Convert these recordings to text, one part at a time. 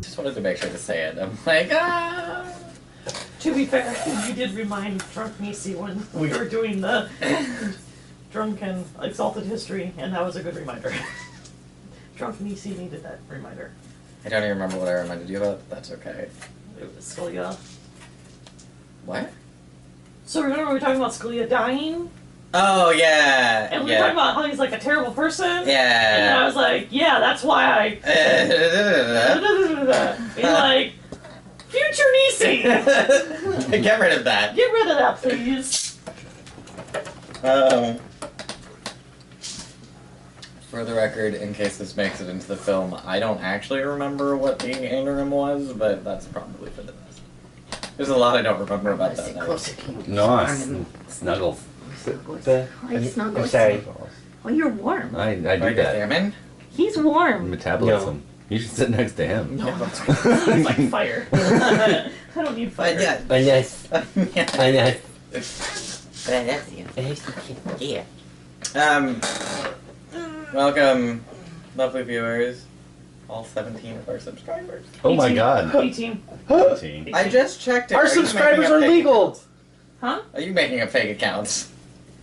Just wanted to make sure to say it. I'm like, ah. To be fair, you did remind Drunk Nisi when we were doing the Drunken Exalted History, and that was a good reminder. Drunk Nisi needed that reminder. I don't even remember what I reminded you about. That's okay. It was Scalia. What? So remember we were talking about Scalia dying? Oh, yeah. And we were talking about how he's like a terrible person? Yeah. And then I was like, yeah, that's why I... Be like, future Nisi! Get rid of that. Get rid of that, please. For the record, in case this makes it into the film, I don't actually remember what the interim was, but that's probably for the best. There's a lot I don't remember about that night. Nice. Snuggle. Snuggle. I'm sorry. Oh, you're warm. I do that. Salmon? He's warm. Metabolism. No. You should sit next to him. No. It's like fire. I don't need fire. Yeah. Yes. Yeah. Welcome, lovely viewers, all 17 of our subscribers. Oh my god. 18. 18. I just checked it. Our Are you subscribers making are up fake legal. accounts? Huh? Are you making up fake accounts?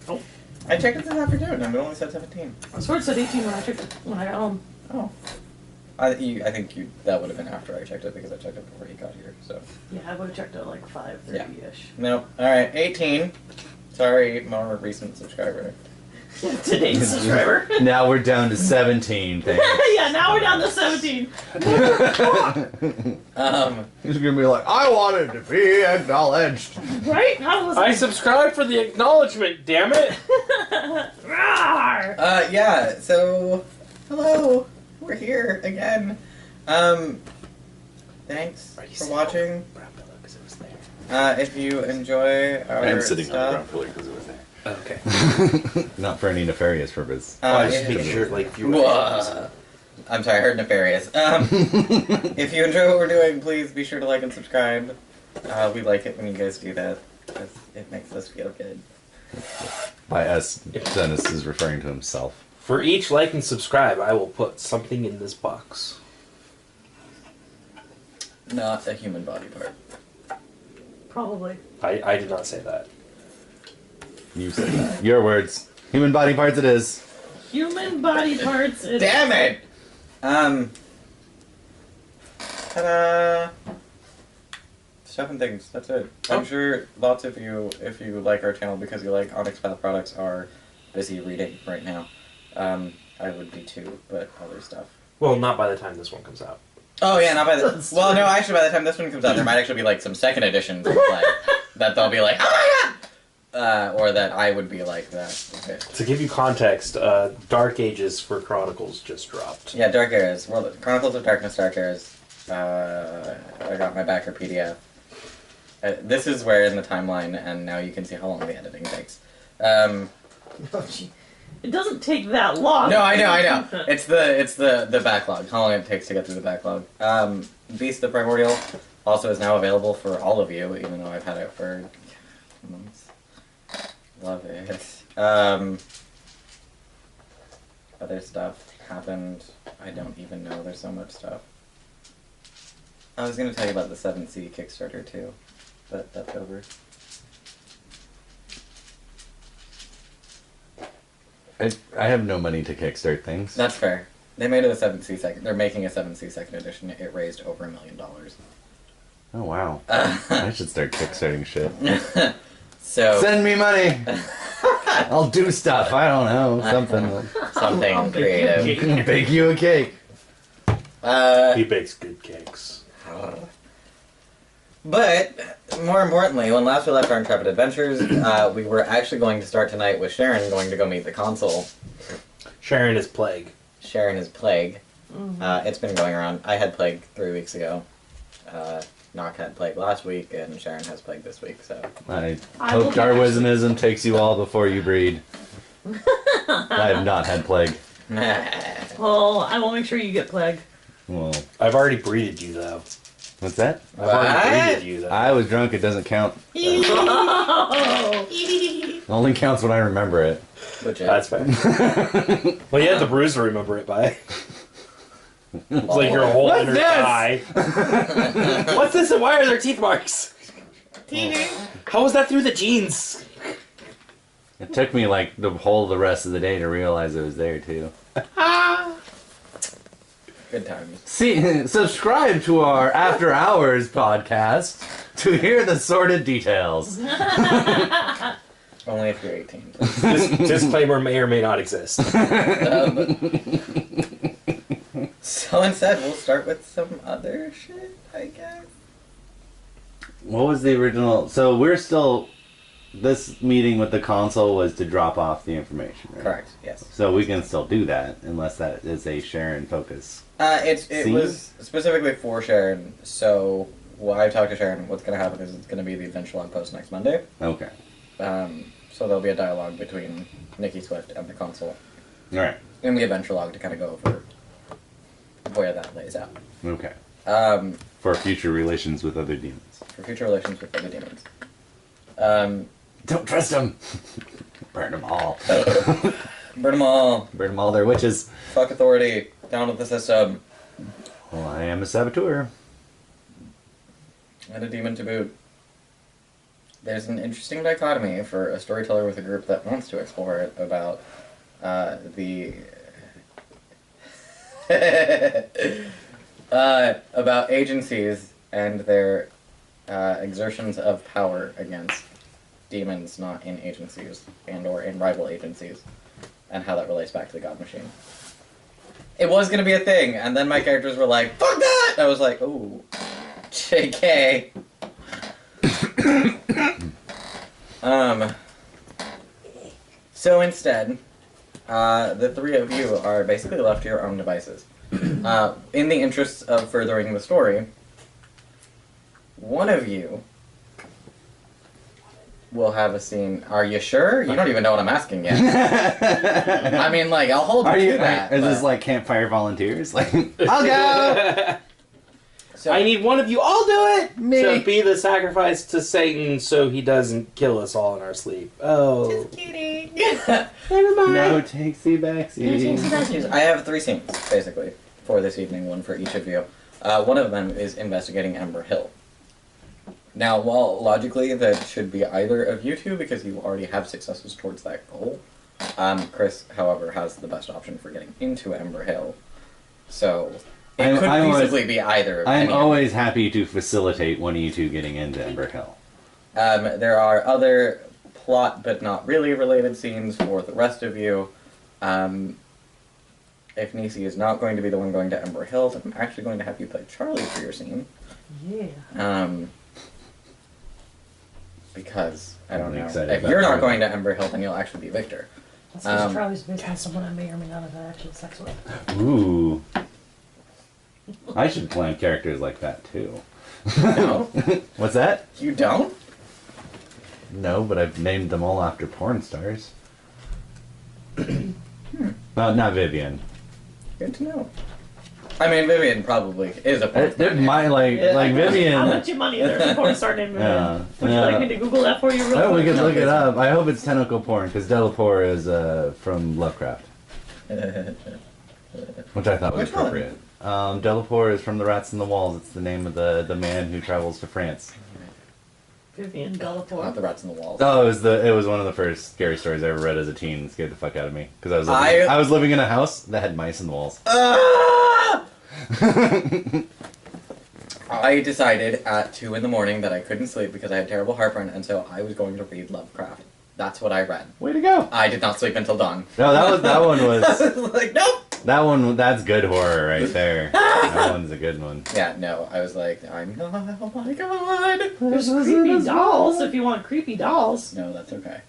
Oh. I checked it this afternoon and it only said 17. I swear it said 18 when I checked it when I got home. Oh. I think that would have been after I checked it because I checked it before he got here, so. Yeah, I would have checked it at like 5:30-ish. Nope. Alright, 18. Sorry, more recent subscriber. Today's subscriber. Now we're down to 17, thanks. Yeah, now we're down to 17. He's gonna be like, I wanted to be acknowledged. Right? How was I subscribed for the acknowledgement, damn it! Rawr! Yeah, so, hello. We're here again. Thanks for watching. If you enjoy our I'm sitting on the stuff, ground floor because it was there. Okay. Not for any nefarious purpose. I just make sure, like, you I'm sorry, I heard nefarious. If you enjoy what we're doing, please be sure to like and subscribe. We like it when you guys do that, because it makes us feel good. By us, Dennis is referring to himself. For each like and subscribe, I will put something in this box. Not a human body part. Probably. I did not say that. You said that. Your words. Human body parts it is. Human body parts. Damn it! Ta-da! Stuff and things, that's it. I'm sure lots of you, if you like our channel because you like Onyx Path products, are busy reading right now. I would be too, but other stuff. Well, not by the time this one comes out. Oh yeah, not by the... Well, no, actually by the time this one comes out, there might actually be like some second editions of play that they'll be like, oh my god! Or that I would be like that. Okay. To give you context, Dark Ages for Chronicles just dropped. Yeah, Dark Eras. Well, Chronicles of Darkness, Dark Eras. I got my backer PDF. This is where in the timeline, and now you can see how long the editing takes. It doesn't take that long. No, I know. It's the backlog. How long it takes to get through the backlog. Beast the Primordial also is now available for all of you, even though I've had it for months. Love it. Other stuff happened. I don't even know. There's so much stuff. I was going to tell you about the 7C Kickstarter too, but that's over. I have no money to kickstart things. That's fair. They made it a 7C second. They're making a 7C second edition. It raised over $1 million. Oh wow. I should start kickstarting shit. So send me money. I'll do stuff. I don't know, something creative. Bake you a cake. He bakes good cakes. But more importantly, when last we left our Intrepid Adventures, we were actually going to start tonight with Sharon going to go meet the consul. Sharon is plague. Sharon is plague. Mm-hmm. It's been going around. I had plague 3 weeks ago. Knock had plague last week, and Sharon has plague this week. So I hope Darwinism takes you all before you breed. I have not had plague. Well, I will make sure you get plague. Well, I've already breeded you, though. what's that? I've already breeded you, though. I was drunk. It doesn't count. Oh. It only counts when I remember it. Legit. That's fair. Well, you have the bruise to remember it by. It's like your whole What's inner this? thigh. What's this and why are there teeth marks? How was that through the jeans? It took me like the rest of the day to realize it was there too. Good times. See, subscribe to our After Hours podcast to hear the sordid details. Only if you're 18. This disclaimer may or may not exist. So instead, we'll start with some other shit, I guess. What was the original? So we're still. This meeting with the console was to drop off the information, right? Correct, yes. So we can still do that unless that is a Sharon focus. It Scene? was specifically for Sharon, so I talked to Sharon. What's going to happen is it's going to be the eventual on post next Monday. Okay. So there'll be a dialogue between Nikki Swift and the console All right. in the adventure log to kind of go over where that lays out. Okay. Um, For future relations with other demons. for future relations with other demons. Don't trust them. Burn them all. Burn them all. Burn them all. They're witches. Fuck authority. Down with the system. Well, I am a saboteur. And a demon to boot. There's an interesting dichotomy for a storyteller with a group that wants to explore it about the about agencies and their exertions of power against demons not in agencies and or in rival agencies, and how that relates back to the God Machine. It was going to be a thing, and then my characters were like, fuck that! I was like, ooh, JK. So instead, the three of you are basically left to your own devices. In the interests of furthering the story, one of you will have a scene. Are you sure? You don't even know what I'm asking yet. I mean, like, I'll hold you to that. Is this but- like campfire volunteers? Like, I'll go! So, I need one of you. I'll do it. Me. So be the sacrifice to Satan, so he doesn't kill us all in our sleep. Oh, Just kidding. never mind. No takesy backsy. I have 3 scenes, basically, for this evening, one for each of you. One of them is investigating Ember Hill. Now, while logically that should be either of you two, because you already have successes towards that goal, Chris, however, has the best option for getting into Ember Hill. So, it could feasibly be either of I'm any of always happy to facilitate one of you two getting into Ember Hill. There are other plot but not really related scenes for the rest of you. If Nisi is not going to be the one going to Ember Hill, then I'm actually going to have you play Charlie for your scene. Yeah. Because, I don't I'm know, excited if about you're not Charlie. going to Ember Hill, then you'll actually be Victor. That's because Charlie's based on someone I may or may not have had actual sex with. Ooh. I should plan characters like that too. No? What's that? You don't? No, but I've named them all after porn stars. Well, not Vivian. Good to know. I mean, Vivian probably is a porn star. Like I'll Vivian. bet you money there's a porn star named Vivian. Yeah. Would you like me to Google that for you real Oh, we quick? could look it up. I hope it's tentacle porn because Delapore is from Lovecraft, which I thought was Which one? appropriate. Delapore is from The Rats in the Walls. It's the name of the man who travels to France. Vivian Not the Delapore. rats in the walls. Oh, it was one of the first scary stories I ever read as a teen. It scared the fuck out of me because I I was living in a house that had mice in the walls. Ah! I decided at 2 in the morning that I couldn't sleep because I had terrible heartburn, and so I was going to read Lovecraft. That's what I read. Way to go! I did not sleep until dawn. No, that one was I was like, nope! that's good horror right there. That one's a good one. Yeah, no, I was like, I'm not, oh my god! There's creepy dolls if you want creepy dolls. No, that's okay.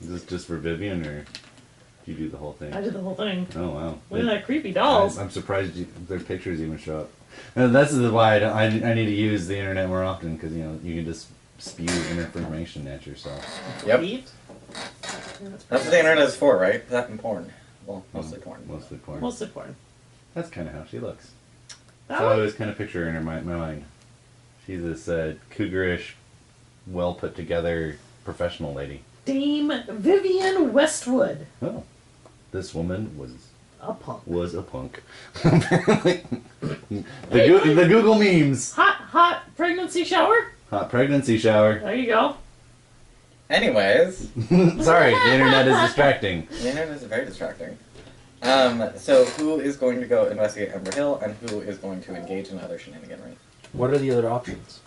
Is this just for Vivian or do you do the whole thing? I did the whole thing. Oh wow! Look at that creepy dolls. I'm surprised their pictures even show up. And that's why I need to use the internet more often because you can just spew information at yourself. Yep. Beat. That's what the internet is for, right? That and porn. Well, mostly porn. Mostly porn. Mostly porn. That's kind of how she looks. That So I one? always kind of picture her in my mind. She's this cougarish, well put together professional lady. Dame Vivian Westwood. Oh, this woman was A punk. was a punk. Apparently. The Google memes. Hot pregnancy shower? Hot pregnancy shower. There you go. Anyways, Sorry, the internet is distracting. the internet is very distracting. So who is going to go investigate Ember Hill, and who is going to engage in other shenaniganry? What are the other options?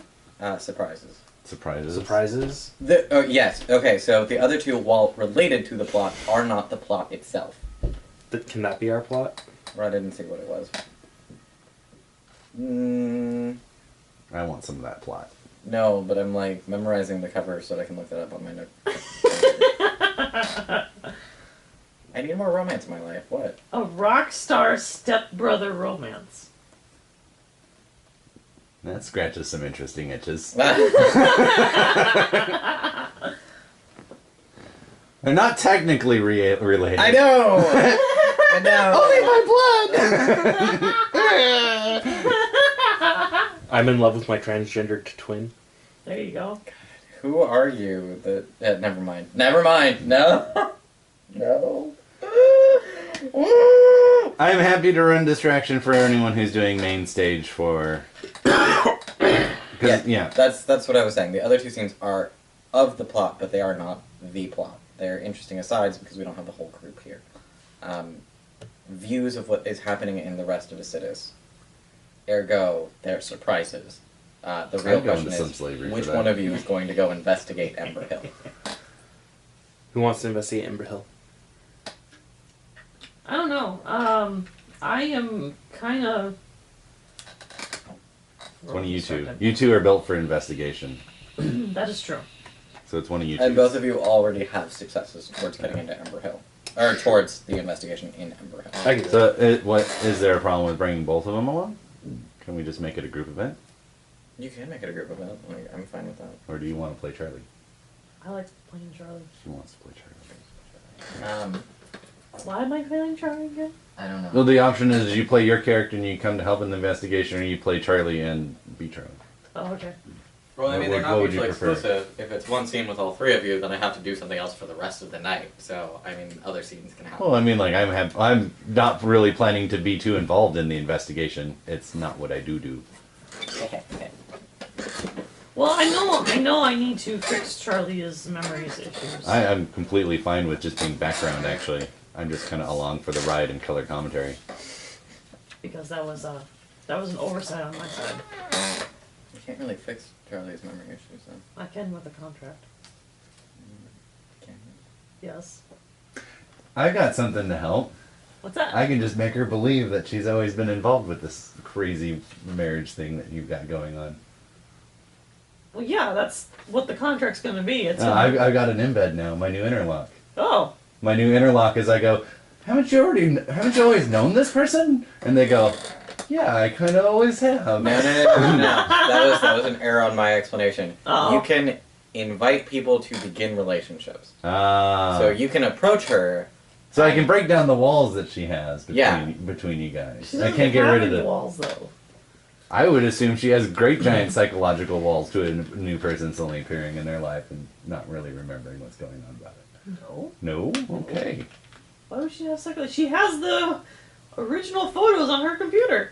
Surprises. Surprises. Surprises? Yes. Okay. So the other two, while related to the plot, are not the plot itself. Can that be our plot? Or I didn't see what it was. I want some of that plot. No, but I'm like memorizing the cover so that I can look that up on my note. I need more romance in my life. What? A rock star stepbrother romance. That scratches some interesting itches. I They're not technically related. know. I know. I'm in love with my transgendered twin. There you go. Who are you? Never mind. Never mind. No. No. I'm happy to run distraction for anyone who's doing main stage for. Yeah. That's what I was saying. The other two scenes are of the plot, but they are not the plot. They're interesting asides because we don't have the whole group here. Views of what is happening in the rest of the cities. Ergo, they're surprises. The real I'd go question into some is, slavery for which that. one of you is going to go investigate Ember Hill? Who wants to investigate Ember Hill? I don't know. I am kind of. It's one of you two. You two are built for investigation. That is true. So it's one of you two. And both of you already have successes towards getting into Ember Hill. Or towards the investigation in Ember Hill. I can do So, what is there a problem with bringing both of them along? Can we just make it a group event? You can make it a group event. Like, I'm fine with that. Or do you want to play Charlie? I like playing Charlie. She wants to play Charlie. Why am I playing Charlie again? I don't know. Well, the option is you play your character and you come to help in the investigation, or you play Charlie and be Charlie. Oh, okay. Well, I mean, they're What not would you mutually prefer? exclusive. If it's one scene with all three of you, then I have to do something else for the rest of the night. So, I mean, other scenes can happen. Well, I mean, like I'm not really planning to be too involved in the investigation. It's not what I do. Well, I know I need to fix Charlie's memories issues. I'm completely fine with just being background. Actually, I'm just kind of along for the ride and color commentary. Because that was an oversight on my side. You can't really fix Charlie's memory issues, then. I can with a contract. Can Yes. I got something to help. What's that? I can just make her believe that she's always been involved with this crazy marriage thing that you've got going on. Well, yeah, that's what the contract's going to be. It's I've got an embed now, my new interlock. Oh. My new interlock is I go, haven't you always known this person? And they go, yeah, I kind of always have. No. That was an error on my explanation. Oh. You can invite people to begin relationships. Ah. So you can approach her. So I can break down the walls that she has Yeah. between you guys. She I doesn't can't get have rid of any the walls, though. I would assume she has great giant psychological walls to a new person suddenly appearing in their life and not really remembering what's going on about it. No. No? Okay. Why would she have psycho? She has the original photos on her computer.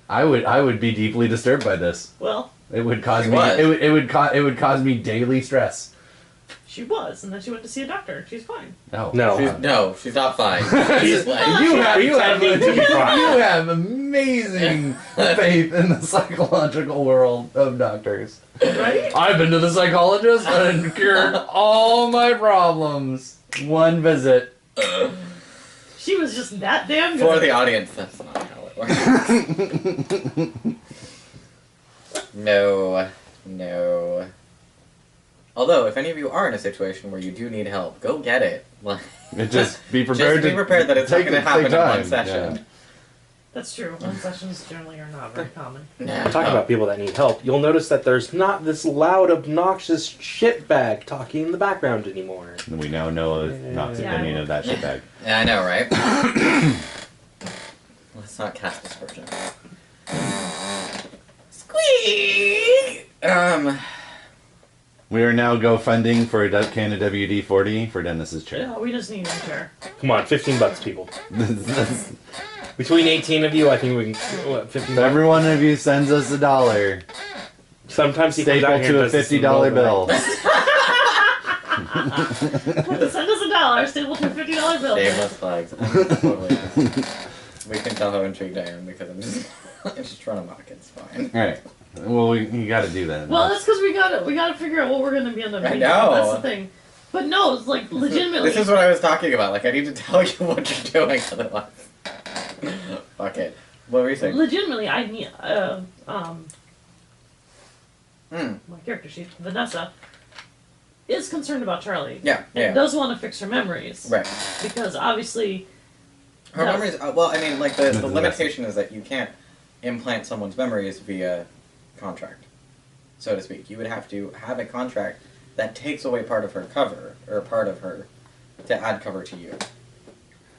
I would be deeply disturbed by this. Well, It would cause She me was. it would cause me daily stress. she was, and then she went to see a doctor. She's fine. Oh. No. She's not fine. She's like, You have pretending to be fine. you have amazing faith in the psychological world of doctors. Right? I've been to the psychologist and cured all my problems. One visit. She was just that damn good. for the audience, that's not how it works. No. Although, if any of you are in a situation where you do need help, go get it. Like, Just be prepared. Just be prepared that it's not going to happen in one time. session. That's true. One sessions generally are not very common. Talking about people that need help, you'll notice that there's not this loud, obnoxious shitbag talking in the background anymore. And we now know Knox's Yeah. opinion of that shitbag. Yeah, I know, right? Let's not cast dispersion. Squeak! We are now GoFunding for a can of WD-40 for Dennis's chair. Yeah, we just need a chair. Come on, $15, people. Between 18 of you, I think we can. What, 15 If every one of you sends us $1, Sometimes he comes staple out here to a and does this $50 in the middle bill. of Send us $1, staple to a $50 bill. Shameless flags. Totally. We can tell how intrigued I am because I'm just trying to mock. It's fine. Alright. Well, you gotta do that. Well, that's because we gotta figure out what we're gonna be on the I meeting. know. That's the thing. But no, it's like legitimately. This is what I was talking about. Like, I need to tell you what you're doing otherwise. Fuck it. What were you saying? Legitimately, I need Hmm. my character sheet, Vanessa, is concerned about Charlie. Yeah, And yeah. does want to fix her memories. Right. Because obviously. Her that- memories. Well, I mean, like the That's limitation is that you can't implant someone's memories via contract, so to speak. You would have to have a contract that takes away part of her cover or part of her to add cover to you.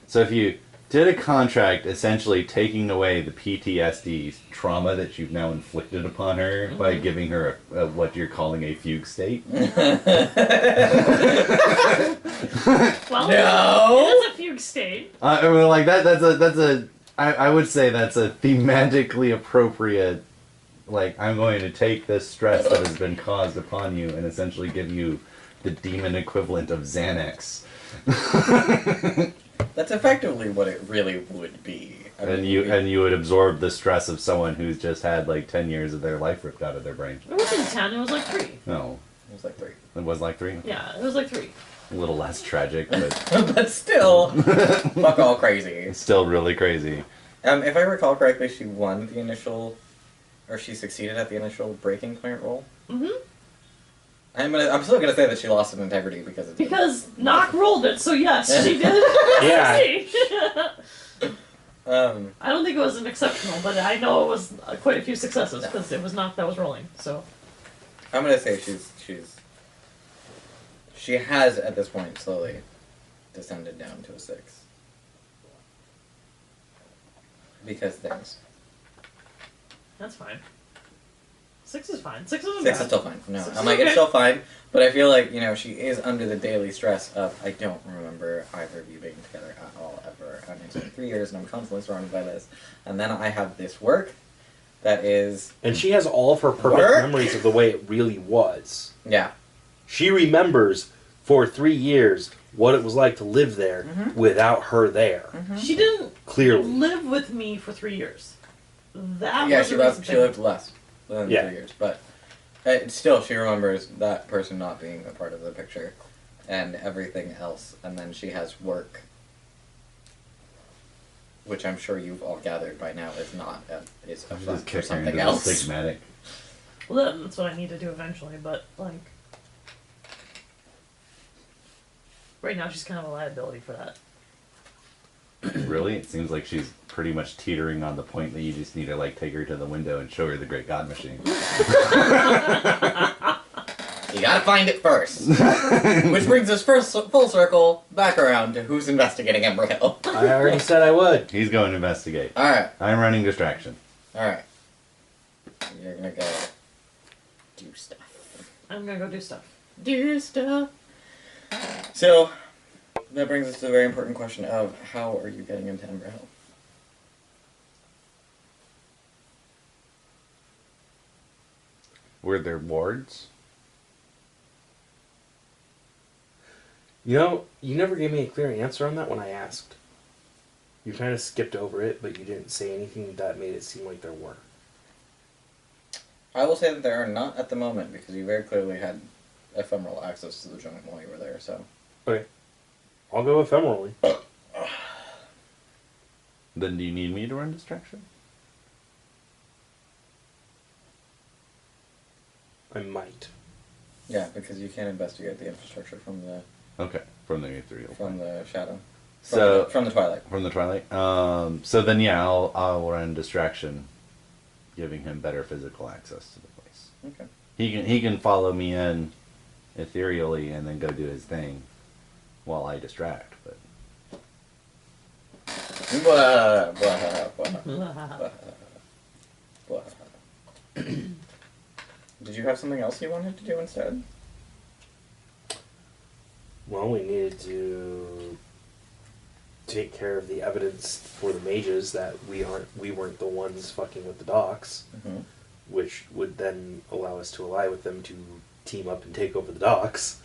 So if you did a contract essentially taking away the PTSD trauma that you've now inflicted upon her by giving her what you're calling a fugue state. Well, No! it is a fugue state. I mean, like I would say that's a thematically appropriate. Like, I'm going to take this stress that has been caused upon you and essentially give you the demon equivalent of Xanax. That's effectively what it really would be. I mean, And you would absorb the stress of someone who's just had like 10 years of their life ripped out of their brain. It wasn't 10, it was like 3. No, It was like 3. it was like 3. Yeah, it was like 3. A little less tragic, but But still, fuck all crazy. it's still really crazy. If I recall correctly, she won the initial, or she succeeded at the initial breaking plant roll. Mm-hmm. I'm still gonna say that she lost in integrity because it didn't. Because Knock rolled it, so yes, she did. Yeah. I I don't think it was an exceptional, but I know it was quite a few successes because it was Knock that was rolling. So I'm gonna say she has at this point slowly descended down to a 6 because things. that's fine. 6 is fine. 6 isn't 6 is bad. still fine. No, 6 I'm is like okay. it's still fine, but I feel like she is under the daily stress of I don't remember either of you being together at all ever, and it's been 3 years and I'm constantly surrounded by this, and then I have this work that is And she has all of her perfect Work? memories of the way it really was. yeah. She remembers for 3 years what it was like to live there without her there. She didn't Clearly. live with me for 3 years. That Yeah, was she the lived. reason She thing. lived less than Yeah. 3 years, but still, she remembers that person not being a part of the picture, and everything else. And then she has work, which I'm sure you've all gathered by now is not is a I'm front just for kicking her something into the else. stigmatic. Well, that's what I need to do eventually, but like right now she's kind of a liability for that. Really? It seems like she's pretty much teetering on the point that you just need to like take her to the window and show her the Great God Machine. You gotta find it first. Which brings us first full circle back around to who's investigating Ember Hill. I already said I would. He's going to investigate. Alright, I'm running distraction. alright. You're gonna go do stuff. I'm gonna go do stuff. Do stuff. So, that brings us to the very important question of how are you getting into Ember Hill? Were there wards? You know, you never gave me a clear answer on that when I asked. You kind of skipped over it, but you didn't say anything that made it seem like there were. I will say that there are not at the moment because you very clearly had ephemeral access to the joint while you were there, so. Okay. I'll go ephemerally. Then do you need me to run distraction? I might. Yeah, because you can't investigate the infrastructure from the Okay, from the ethereal. from the shadow. So From the twilight. from the twilight. So then yeah, I'll run distraction, giving him better physical access to the place. Okay. He can follow me in ethereally and then go do his thing while I distract. But Blah, blah, blah, blah. Did you have something else you wanted to do instead? Well, we needed to take care of the evidence for the mages that we weren't the ones fucking with the docks, Mm-hmm. which would then allow us to ally with them to team up and take over the docks.